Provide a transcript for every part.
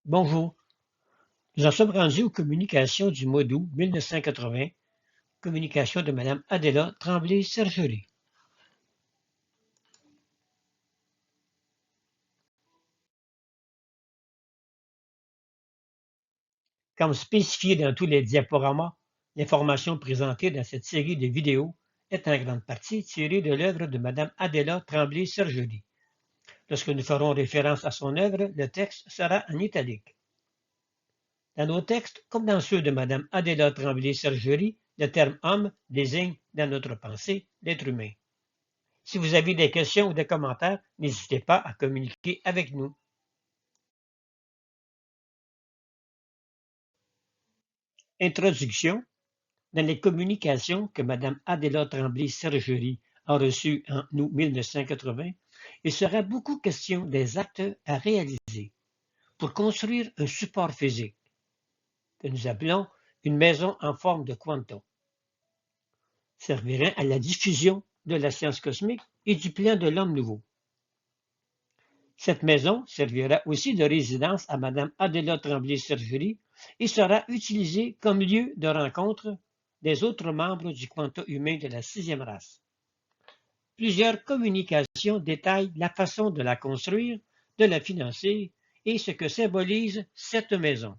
Bonjour, nous en sommes rendus aux communications du mois d'août 1980, communication de Madame Adela Tremblay-Sergerie. Comme spécifié dans tous les diaporamas, l'information présentée dans cette série de vidéos est en grande partie tirée de l'œuvre de Madame Adela Tremblay-Sergerie. Lorsque nous ferons référence à son œuvre, le texte sera en italique. Dans nos textes, comme dans ceux de Madame Adela Tremblay-Sergerie, le terme homme désigne, dans notre pensée, l'être humain. Si vous avez des questions ou des commentaires, n'hésitez pas à communiquer avec nous. Introduction. Dans les communications que Mme Adela Tremblay-Sergerie a reçues en août 1980, il sera beaucoup question des actes à réaliser pour construire un support physique que nous appelons une maison en forme de quantum, servira à la diffusion de la science cosmique et du plan de l'homme nouveau. Cette maison servira aussi de résidence à Mme Adela Tremblay-Sergerie et sera utilisée comme lieu de rencontre des autres membres du quantum humain de la sixième race. Plusieurs communications détaillent la façon de la construire, de la financer et ce que symbolise cette maison.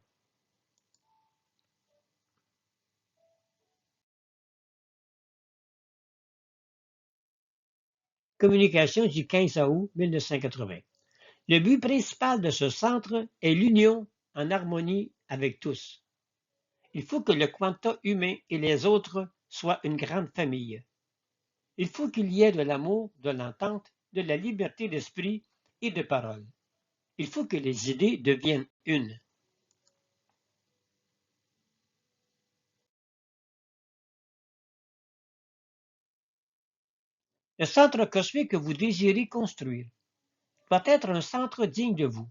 Communication du 15 août 1980. Le but principal de ce centre est l'union en harmonie avec tous. Il faut que le quantum humain et les autres soient une grande famille. Il faut qu'il y ait de l'amour, de l'entente, de la liberté d'esprit et de parole. Il faut que les idées deviennent une. Le centre cosmique que vous désirez construire doit être un centre digne de vous,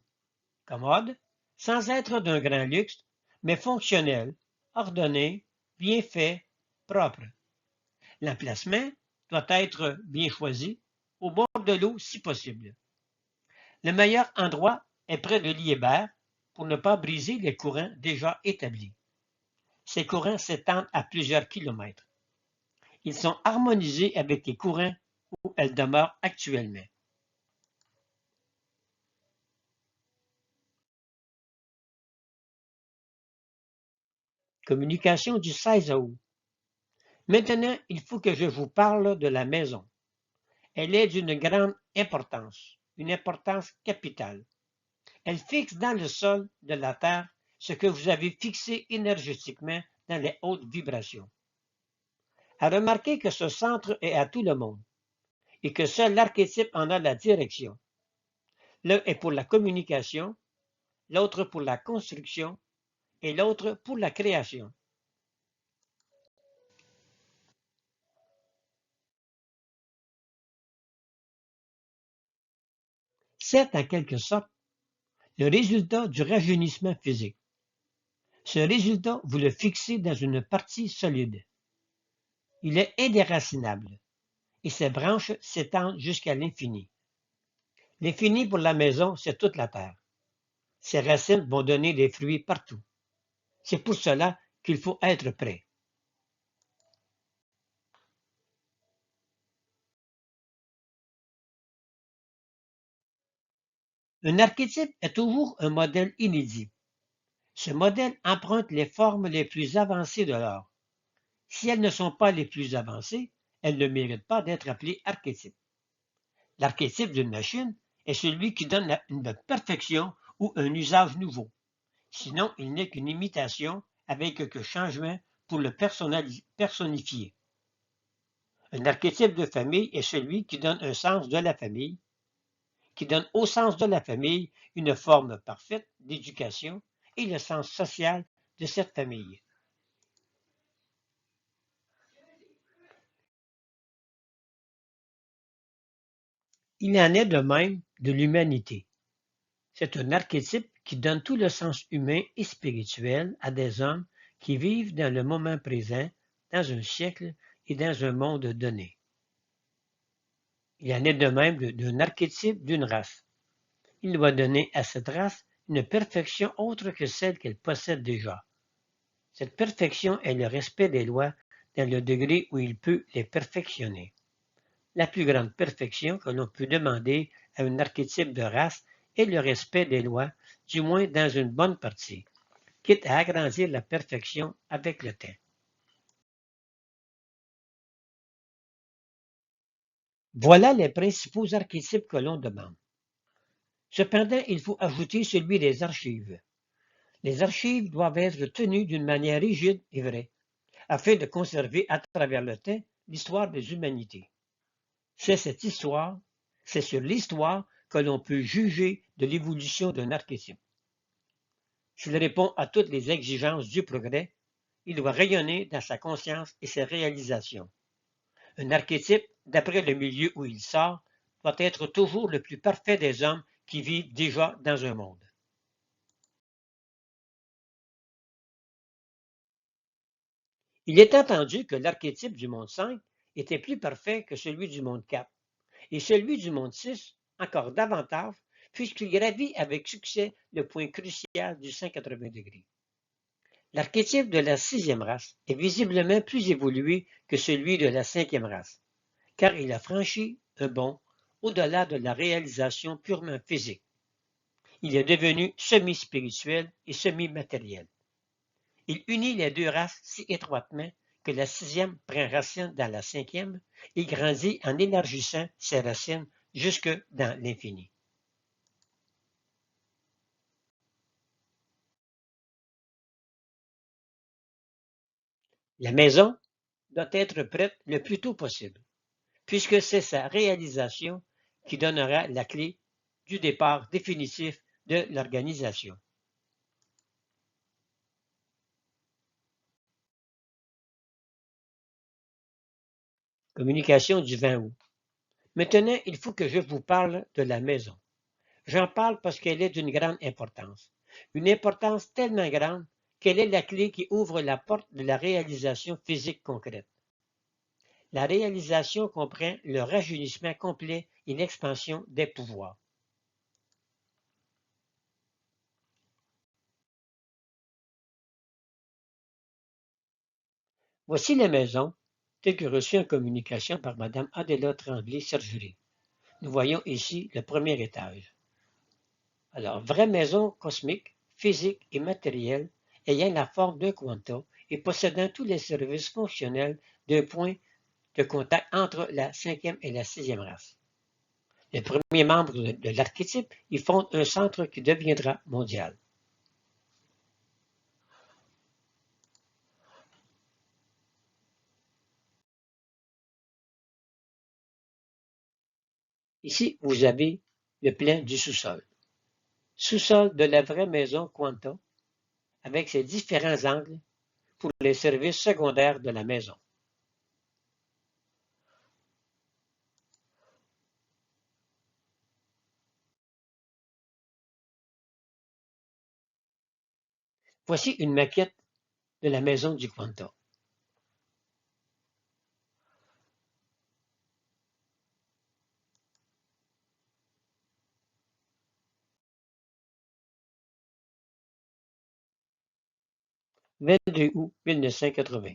commode, sans être d'un grand luxe, mais fonctionnel, ordonné, bien fait, propre. L'emplacement doit être bien choisi, au bord de l'eau si possible. Le meilleur endroit est près de Liébert pour ne pas briser les courants déjà établis. Ces courants s'étendent à plusieurs kilomètres. Ils sont harmonisés avec les courants où elles demeurent actuellement. Communication du 16 août. Maintenant, il faut que je vous parle de la maison. Elle est d'une grande importance, une importance capitale. Elle fixe dans le sol de la Terre ce que vous avez fixé énergétiquement dans les hautes vibrations. À remarquer que ce centre est à tout le monde et que seul l'archétype en a la direction. L'un est pour la communication, l'autre pour la construction et l'autre pour la création. C'est en quelque sorte le résultat du rajeunissement physique. Ce résultat, vous le fixez dans une partie solide. Il est indéracinable et ses branches s'étendent jusqu'à l'infini. L'infini pour la maison, c'est toute la terre. Ses racines vont donner des fruits partout. C'est pour cela qu'il faut être prêt. Un archétype est toujours un modèle inédit. Ce modèle emprunte les formes les plus avancées de l'art. Si elles ne sont pas les plus avancées, elles ne méritent pas d'être appelées archétypes. L'archétype d'une machine est celui qui donne une perfection ou un usage nouveau. Sinon, il n'est qu'une imitation avec quelques changements pour le personnifier. Un archétype de famille est celui qui donne un sens de la famille, qui donne au sens de la famille une forme parfaite d'éducation et le sens social de cette famille. Il en est de même de l'humanité. C'est un archétype qui donne tout le sens humain et spirituel à des hommes qui vivent dans le moment présent, dans un siècle et dans un monde donné. Il en est de même d'un archétype d'une race. Il doit donner à cette race une perfection autre que celle qu'elle possède déjà. Cette perfection est le respect des lois dans le degré où il peut les perfectionner. La plus grande perfection que l'on peut demander à un archétype de race est le respect des lois, du moins dans une bonne partie, quitte à agrandir la perfection avec le temps. Voilà les principaux archétypes que l'on demande. Cependant, il faut ajouter celui des archives. Les archives doivent être tenues d'une manière rigide et vraie, afin de conserver à travers le temps l'histoire des humanités. C'est cette histoire, c'est sur l'histoire que l'on peut juger de l'évolution d'un archétype. S'il répond à toutes les exigences du progrès, il doit rayonner dans sa conscience et ses réalisations. Un archétype, d'après le milieu où il sort, doit être toujours le plus parfait des hommes qui vivent déjà dans un monde. Il est entendu que l'archétype du monde 5 était plus parfait que celui du monde 4, et celui du monde 6 encore davantage, puisqu'il gravit avec succès le point crucial du 180°. L'archétype de la sixième race est visiblement plus évolué que celui de la cinquième race, car il a franchi un bond au-delà de la réalisation purement physique. Il est devenu semi-spirituel et semi-matériel. Il unit les deux races si étroitement que la sixième prend racine dans la cinquième et grandit en élargissant ses racines jusque dans l'infini. La maison doit être prête le plus tôt possible, puisque c'est sa réalisation qui donnera la clé du départ définitif de l'organisation. Communication du 20 août. Maintenant, il faut que je vous parle de la maison. J'en parle parce qu'elle est d'une grande importance. Une importance tellement grande qu'elle est la clé qui ouvre la porte de la réalisation physique concrète. La réalisation comprend le rajeunissement complet et l'expansion des pouvoirs. Voici la maison, telle que reçue en communication par Mme Adela Tremblay-Sergerie. Nous voyons ici le premier étage. Alors, vraie maison cosmique, physique et matérielle, ayant la forme d'un quanta et possédant tous les services fonctionnels d'un point de contact entre la cinquième et la sixième race. Les premiers membres de l'archétype y fondent un centre qui deviendra mondial. Ici, vous avez le plan du sous-sol. Sous-sol de la vraie maison Quanta, avec ses différents angles pour les services secondaires de la maison. Voici une maquette de la maison du Quanta. Vingt-deux août 1980.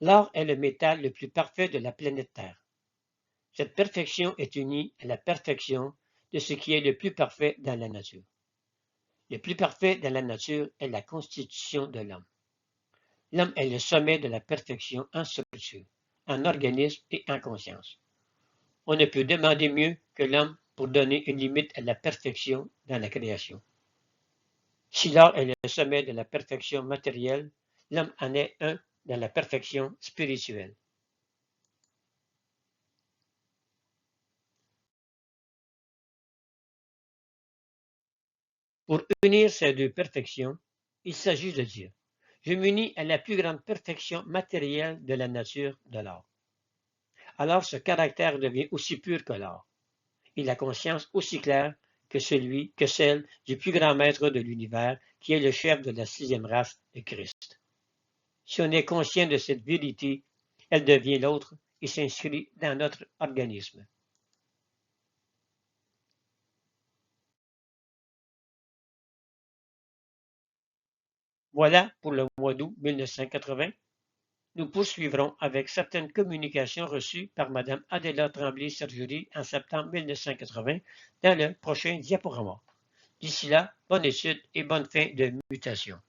L'or est le métal le plus parfait de la planète Terre. Cette perfection est unie à la perfection de ce qui est le plus parfait dans la nature. Le plus parfait dans la nature est la constitution de l'homme. L'homme est le sommet de la perfection en structure, en organisme et en conscience. On ne peut demander mieux que l'homme pour donner une limite à la perfection dans la création. Si l'art est le sommet de la perfection matérielle, l'homme en est un dans la perfection spirituelle. Pour unir ces deux perfections, il s'agit de dire, je m'unis à la plus grande perfection matérielle de la nature de l'art. Alors ce caractère devient aussi pur que l'art, et la conscience aussi claire que celle du plus grand maître de l'univers, qui est le chef de la sixième race, le Christ. Si on est conscient de cette vérité, elle devient l'autre et s'inscrit dans notre organisme. Voilà pour le mois d'août 1980. Nous poursuivrons avec certaines communications reçues par Mme Adela Tremblay-Sergerie en septembre 1980 dans le prochain diaporama. D'ici là, bonne étude et bonne fin de mutation.